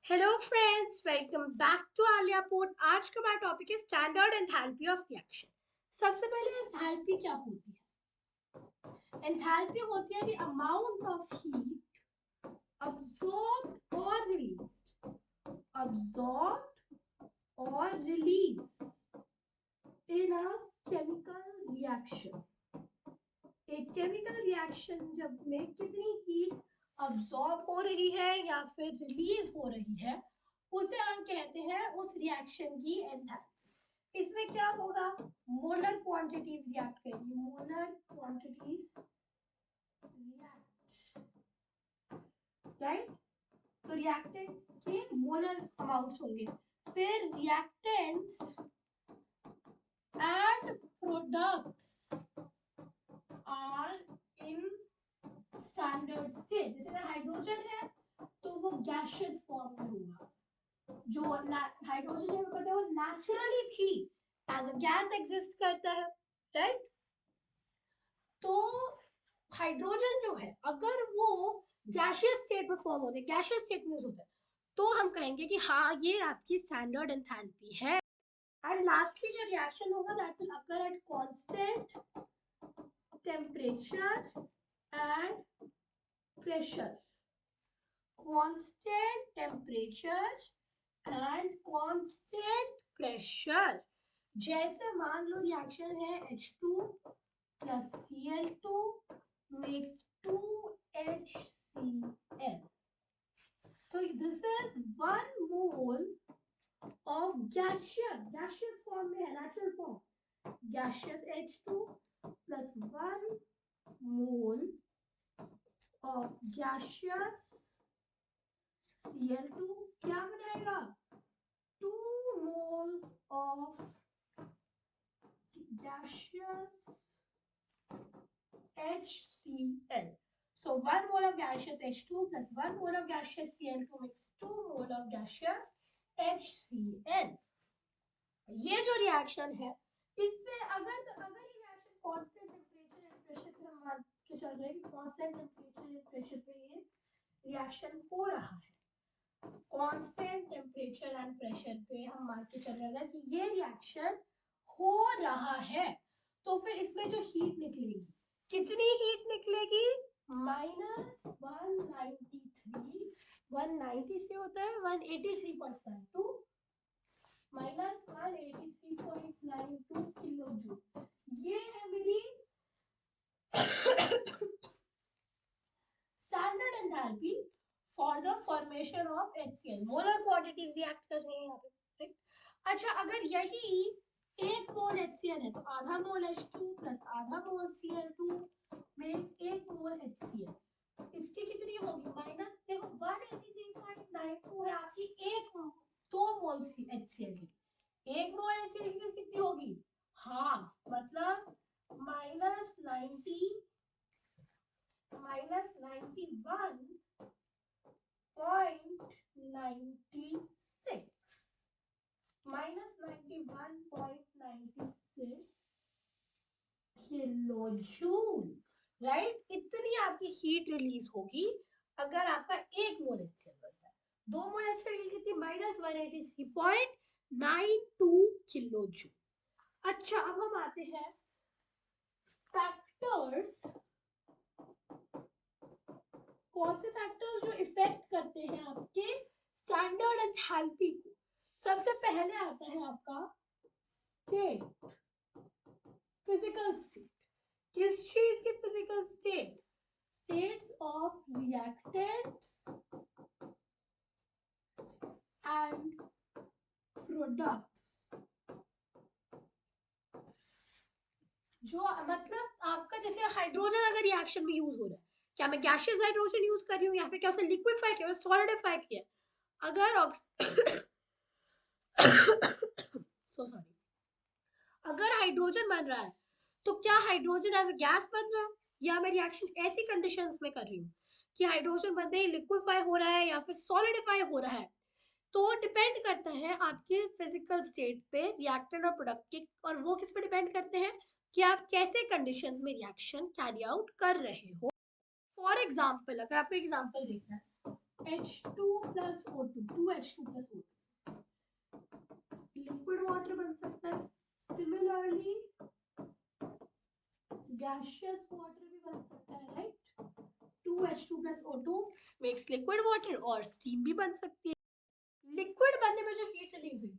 Hello friends, welcome back to Aliya port. आज का हमारा टॉपिक है स्टैंडर्ड एंथैल्पी ऑफ रिएक्शन। सबसे पहले एंथैल्पी क्या होती है? एंथैल्पी होती है the amount of heat absorbed or released, absorbed or released in a chemical reaction। एक केमिकल रिएक्शन जब में कितनी हीट अब्सॉर्ब हो रही है या फिर रिलीज हो रही है, उसे हम कहते हैं उस रिएक्शन की एंथैल्पी। इसमें क्या होगा? मोलर क्वांटिटीज रिएक्ट करेंगी, मोलर क्वांटिटीज रिएक्ट, राइट। तो रिएक्टेंट्स के मोलर अमाउंट्स होंगे, फिर reactants and products are in standard state. जैसे अगर हाइड्रोजन है तो वो गैशियस फॉर्म में होगा। जो हाइड्रोजन हमें पता है वो नेचुरली भी एज अ गैस एग्जिस्ट करता है, राइट। तो हाइड्रोजन जो है अगर वो गैशियस स्टेट में फॉर्म होते हैं, गैशियस स्टेट में होता है, तो हम कहेंगे कि हाँ ये आपकी स्टैंडर्ड एंथैल्पी है। एंड लास्टली जो रिएक्शन होगा that will occur at constant temperature and pressure. constant temperature and constant pressure। जैसे मान लो रिएक्शन है H2 plus Cl2 makes 2HCl। तो this is 1 mole of gaseous form में है, natural form, gaseous H2 plus 1 mole of gaseous Cl2 क्या बनाएगा? 2 moles of gaseous HCl। So 1 mole of gaseous H2 plus 1 mole of gaseous Cl2 makes 2 mole of gaseous HCl। ये जो reaction है इसमें अगर ये reaction constant temperature and pressure पे हम मान के चल रहे हैं कि कांस्टेंट टेम्परेचर एंड प्रेशर पे ये रिएक्शन हो रहा है, कांस्टेंट टेम्परेचर एंड प्रेशर पे हम मान के चल रहे हैं कि ये रिएक्शन हो रहा है, तो फिर इसमें जो हीट निकलेगी, कितनी हीट निकलेगी? -193, 190 से होता है 183.92 -183.92 किलो जूल। ये है मेरी standard enthalpy for the formation of HCl। Molar quantities react कर रही हैं यहाँ पे, राइट। अच्छा, अगर यही 1 मोल HCl है तो आधा मोल H2 प्लस आधा मोल Cl2 मींस 1 मोल HCl। इसकी कितनी होगी? माइनस, देखो 183.92 है आपकी 2 मोल HCl की। 1 मोल HCl की कितनी होगी? हाफ, मतलब माइनस 91.96 किलो जूल, राइट। इतनी आपकी हीट रिलीज होगी अगर आपका 1 मोल HCl बनता है। 2 मोल HCl कितनी? -183.92 किलो जूल। अच्छा, अब हम आते हैं फैक्टर्स। कौन से फैक्टर्स जो इफेक्ट करते हैं आपके स्टैंडर्ड एंथैल्पी को? सबसे पहले आता है आपका स्टेट, फिजिकल स्टेट। किस चीज की physical state? States of reactants and products. जो मतलब आपका जैसे हाइड्रोजन अगर रिएक्शन में यूज हो रहा है, क्या मैं गैसियस हाइड्रोजन यूज कर रही हूँ या फिर क्या उसे लिक्विफाई किया, सॉलिडिफाई किया? अगर सो सॉरी, अगर हाइड्रोजन बन रहा है तो क्या हाइड्रोजन एज अ गैस बन रहा है, या मैं रिएक्शन ऐसी कंडीशंस में कर रही हूँ कि हाइड्रोजन बनते ही लिक्विफाई हो रहा है या फिर सॉलिडिफाई हो रहा है? तो डिपेंड करता है आपके फिजिकल स्टेट पे, रिएक्टेंट और प्रोडक्ट के, और वो किस पे डिपेंड करते हैं कि आप कैसे कंडीशंस में रिएक्शन कैरी आउट कर रहे हो। फॉर एग्जाम्पल, अगर आपको एग्जाम्पल देखना है, H2 plus O2, 2H2 plus O2, liquid water बन सकता है। सिमिलरली गैसियस वाटर भी बन सकता है, right. 2H2 plus O2 makes liquid water, और स्टीम भी बन सकती है। लिक्विड बनने में जो हीट रिलीज हुई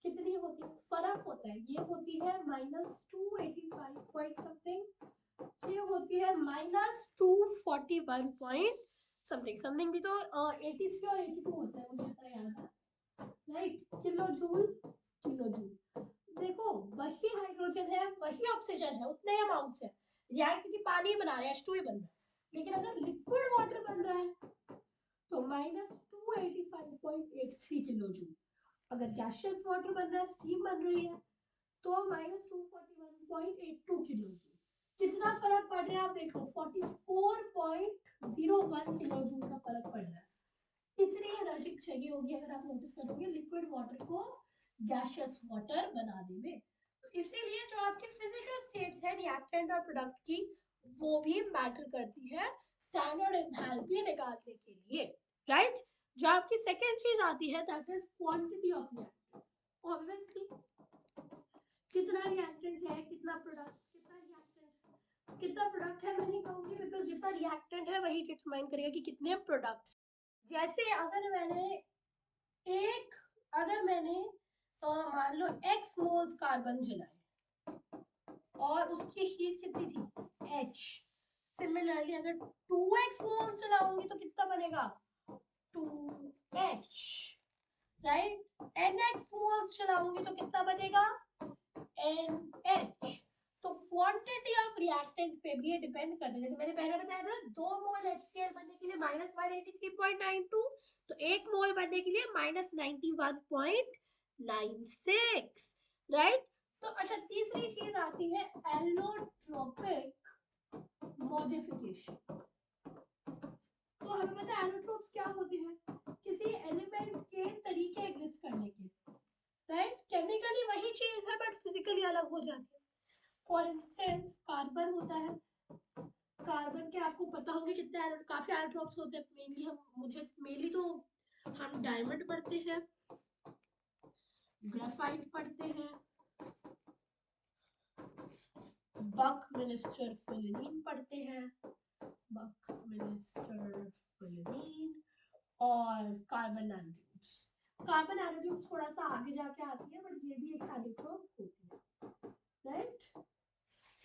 कितनी होती है, फर्क होता है। ये होती है -285 पॉइंट समथिंग, ये होती है -241 पॉइंट समथिंग। समथिंग भी तो 83 और 82 होता है, मुझे इतना याद है, right. Kilo joule, kilo joule. देखो वही हाइड्रोजन है, वही ऑक्सीजन है, उतने ही अमाउंट से रिएक्ट की पानी बना रहे हैं, H2 ही बन रहा है। लेकिन अगर लिक्विड वाटर बन रहा है तो -285.83 किलो जूल। अगर गैसियस वाटर बन रहा है, स्टीम बन रही है, तो -241.82 किलो जूल। कितना फर्क पड़ रहा है आप देखो, 44.01 किलो जूल का फर्क पड़ रहा है। इतनी एनर्जी चाहिए होगी अगर आप नोटिस करोगे लिक्विड वाटर को गैसियस वाटर बनाने में। तो इसीलिए जो आपकी फिजिकल स्टेट्स है रिएक्टेंट और प्रोडक्ट की, वो भी मैटर करती है स्टैंडर्ड एंथैल्पी निकालने के लिए, राइट। जो आपकी सेकेंड चीज आती है that is quantity of reactant. Obviously कितना रिएक्टेंट है, कितना प्रोडक्ट, कितना प्रोडक्ट है मैं नहीं कहूंगी, बिकॉज जितना रिएक्टेंट है वही डिटरमाइन करेगा कि कितने प्रोडक्ट। जैसे अगर मैंने मान लो x मोल्स कार्बन जलाए और उसकी हीट कितनी थी h। सिमिलरली अगर 2x मोल्स जलाऊंगी तो कितना बनेगा 2h, राइट। nx मोल्स जलाऊंगी तो कितना बनेगा NH। तो क्वांटिटी ऑफ रिएक्टेंट पे भी ये डिपेंड करता है। जैसे मैंने पहले बताया था 2 मोल HCl बनने के लिए -183.92, तो 1 मोल बनने के लिए -91.96, राइट। तो अच्छा, तीसरी चीज आती है एलोट्रोपिक मॉडिफिकेशन। तो हमें पता है एलोट्रोप्स क्या होते हैं, किसी एलिमेंट के तरीके एग्जिस्ट करने के, राइट। केमिकली वही चीज है बट फिजिकली अलग हो जाती है। फॉर इंस्टेंस कार्बन होता है, कार्बन के आपको पता होंगे कितने काफी एलोट्रोप्स होते हैं। मेनली तो हम डायमंड पढ़ते हैं, ग्रेफाइट पढ़ते हैं, बकमिलिस्टर फिलिनीन पढ़ते हैं, बकमिलिस्टर फिलिनीन और कार्बन नैनोट्यूब्स। कार्बन नैनोट्यूब्स थोड़ा सा आगे जाके आती है बट ये भी एक एलोट्रोप होती है, राइट।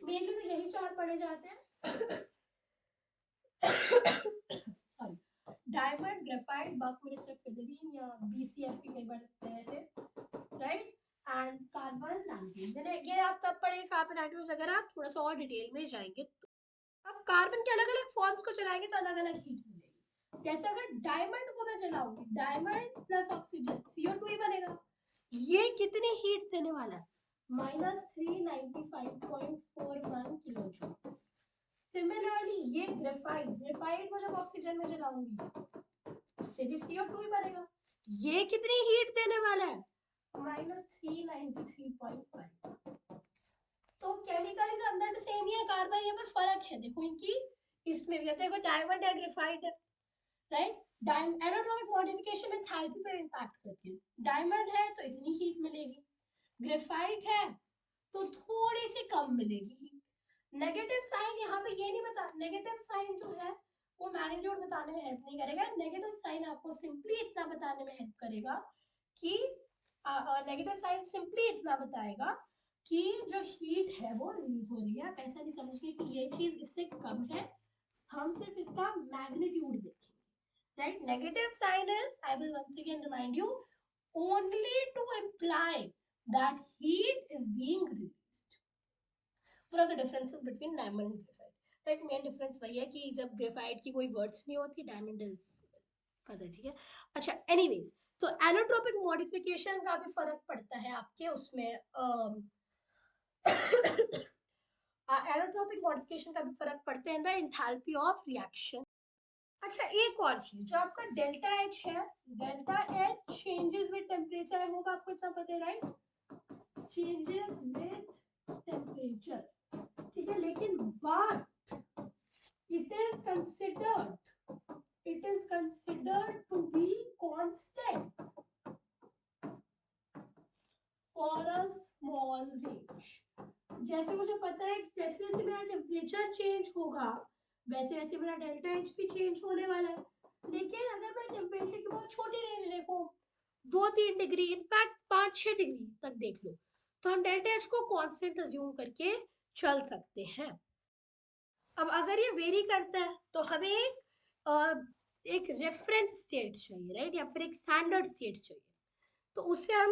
मेनली तो यही चार पढ़े जाते हैं। डायमंड, ग्रेफाइट, बकमिलिस्टर फिलिनीन या BCF भी कई बार लिखते हैं ऐसे, राइट। एंड कार्बन नैनोट्यूब्स, ये आप तब पढ़ेंगे कार्बन नैनोट्यूब्स अगर आप थोड़ा सा और डिटेल में जाएंगे तो। अब कार्बन के अलग अलग फॉर्म्स को चलाएंगे तो अलग अलग हीट मिलेगी। जैसे अगर डायमंड को मैं जलाऊंगी, डायमंड प्लस ऑक्सीजन CO2 ही बनेगा। ये कितनी हीट देने वाला है -395.41 किलो जूल। सिमिलरली ये ग्रेफाइट को जब ऑक्सीजन में जलाऊंगी इससे भी CO2 ही बनेगा। ये कितनी हीट देने वाला है -393.5। तो केमिकली तो अंदर तो सेम ही है कार्बन, ये पर फर्क है देखो इनकी, इसमें भी देखो डायमंड है, ग्रेफाइट है, राइट। एरोट्रॉपिक मॉडिफिकेशन एंथैल्पी पे इंपैक्ट करती है। डायमंड है तो इतनी हीट मिलेगी, ग्रेफाइट है तो थोड़ी सी कम मिलेगी। नेगेटिव साइन यहाँ पे ये नहीं बता, नेगेटिव साइन जो है वो मैग्नीट्यूड बताने में हेल्प नहीं करेगा। नेगेटिव साइन आपको सिंपली इतना बताने में हेल्प करेगा कि नेगेटिव साइन सिंपली इतना बताएगा कि जो हीट है वो रिलीज हो रही है। आप ऐसा नहीं समझिए कि ये चीज इससे कम है, हम सिर्फ इसका मैग्नीट्यूड देखेंगे, right. Negative sign is, I will once again remind you, only to imply that heat is being released. One of the differences between diamond and graphite, right? Main difference वही है कि जब ग्रेफाइट की कोई worth नहीं होती, diamond is पता, ठीक है। अच्छा, एनीवेज, तो एलोट्रोपिक मॉडिफिकेशन का भी फर्क पड़ता है आपके उसमें, एलोट्रोपिक मॉडिफिकेशन का भी फर्क पड़ता है in the enthalpy of reaction. अच्छा, एक और चीज जो आपका डेल्टा H है, delta H changes with temperature, I hope आपको इतना पता है, राइट। चेंजेस विद टेम्परेचर, ठीक है। लेकिन but it is considered it is considered to be constant for a small range. जैसे मुझे पता है जैसे जैसे मेरा टेम्परेचर चेंज होगा वैसे वैसे मेरा डेल्टा एच भी चेंज होने वाला है. लेकिन अगर मैं टेम्परेचर की बहुत छोटी रेंज देखो 2-3 डिग्री इनफैक्ट 5-6 डिग्री तक देख लो तो हम डेल्टा एच को कांस्टेंट अज्यूम करके चल सकते हैं. अब अगर ये वेरी करता है तो हमें एक रेफरेंस स्टेट चाहिए राइट या फिर एक स्टैंडर्ड स्टेट चाहिए. तो उससे हम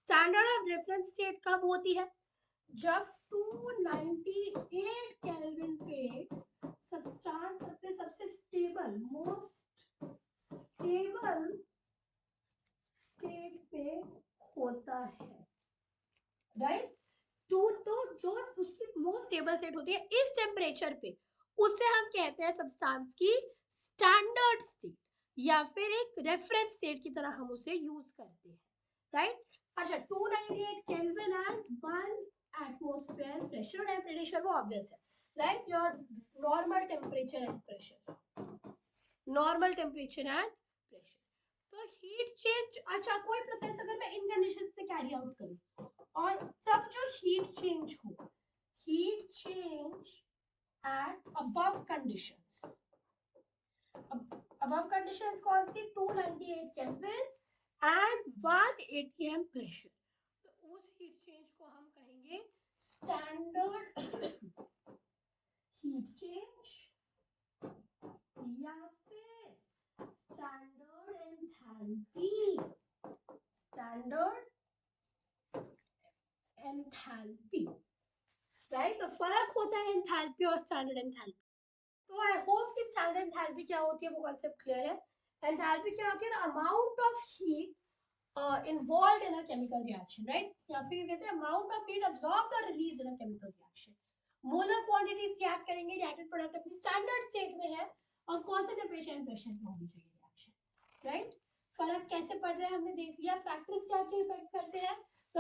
स्टैंडर्ड ऑफ रेफरेंस स्टेट कब होती है जब 298 केल्विन पे सब्सटेंस अपने सबसे स्टेबल मोस्ट स्टेबल स्टेट पे होता है राइट. तो जो उसकी मोस्ट स्टेबल स्टेट होती है इस टेम्परेचर पे उसे हम कहते हैं सब्सटेंस की स्टैंडर्ड स्टेट या फिर एक रेफरेंस स्टेट की तरह हम उसे यूज करते हैं राइट. अच्छा 298 kelvin and 1 atmosphere pressure and pressure वो ऑब्वियस है right. Your normal temperature and pressure normal temperature and pressure. तो हीट चेंज अच्छा कोई प्रोसेस अगर मैं इन कंडीशंस पे कैरी आउट करूं और तब जो हीट चेंज हो heat change at above conditions above conditions कौन सी 298 केल्विन एंड 1 atm प्रेशर. तो उस हीट चेंज को हम कहेंगे स्टैंडर्ड हीट चेंज या फिर standard enthalpy. Standard enthalpy right. तो फर्क होता है एंथैल्पी और स्टैंडर्ड एंथैल्पी. तो आई होप कि स्टैंडर्ड एंथैल्पी क्या होती है वो कांसेप्ट क्लियर है. एंथैल्पी क्या होती है the amount of heat involved in a chemical reaction right. या फिर कहते हैं अमाउंट ऑफ हीट अब्सॉर्ब्ड और released in a chemical reaction. Molar quantities react करेंगे रिएक्टेड प्रोडक्ट अपनी स्टैंडर्ड स्टेट में है और कौन सा टेंपरेचर एंड प्रेशर पे होनी चाहिए रिएक्शन राइट. फर्क कैसे पड़ रहा है हमने देख लिया. फैक्टर्स क्या क्या इफेक्ट करते हैं. The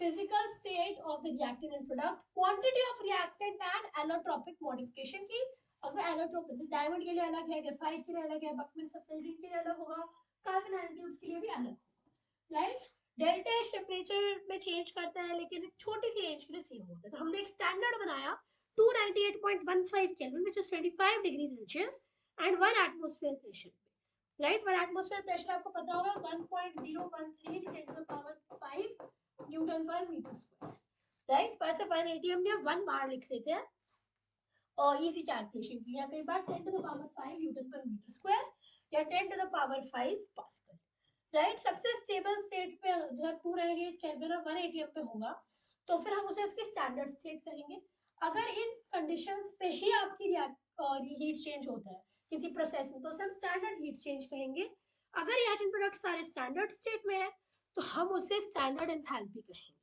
physical state of the reactant and product, quantity of reactant and allotropic modification की अगर allotropic जैसे डायमंड के लिए अलग है ग्रेफाइट के लिए अलग है बकमिन सल्फेट के लिए अलग होगा कार्बन नैनोट्यूब्स के लिए भी अलग होगा राइट. डेल्टा एच टेम्परेचर में चेंज करता है लेकिन एक छोटी सी रेंज के लिए सेम होता है. तो हमने एक स्टैंडर्ड बनाया 298.15 kelvin which is 25 degree Celsius and 1 atmosphere pressure right. 1 atmosphere pressure आपको पता होगा 1.013 × 10⁵ न्यूटन पर मीटर स्क्वायर राइट. पर से 1 atm में 1 बार लिख लेते हैं और इजी कैलकुलेशन के लिए कई बार 10⁵ न्यूटन पर मीटर स्क्वायर या 10⁵ पास्कल राइट. सबसे स्टेबल स्टेट पे जब 298 केल्विन और 1 atm पे होगा तो फिर हम उसे इसकी स्टैंडर्ड स्टेट कहेंगे. अगर इन कंडीशंस पे ही आपकी हीट चेंज होता है किसी प्रोसेस में तो उसे हम स्टैंडर्ड हीट चेंज कहेंगे. अगर रिएक्टेंट प्रोडक्ट सारे स्टैंडर्ड स्टेट में है तो हम उसे स्टैंडर्ड एंथैल्पी कहेंगे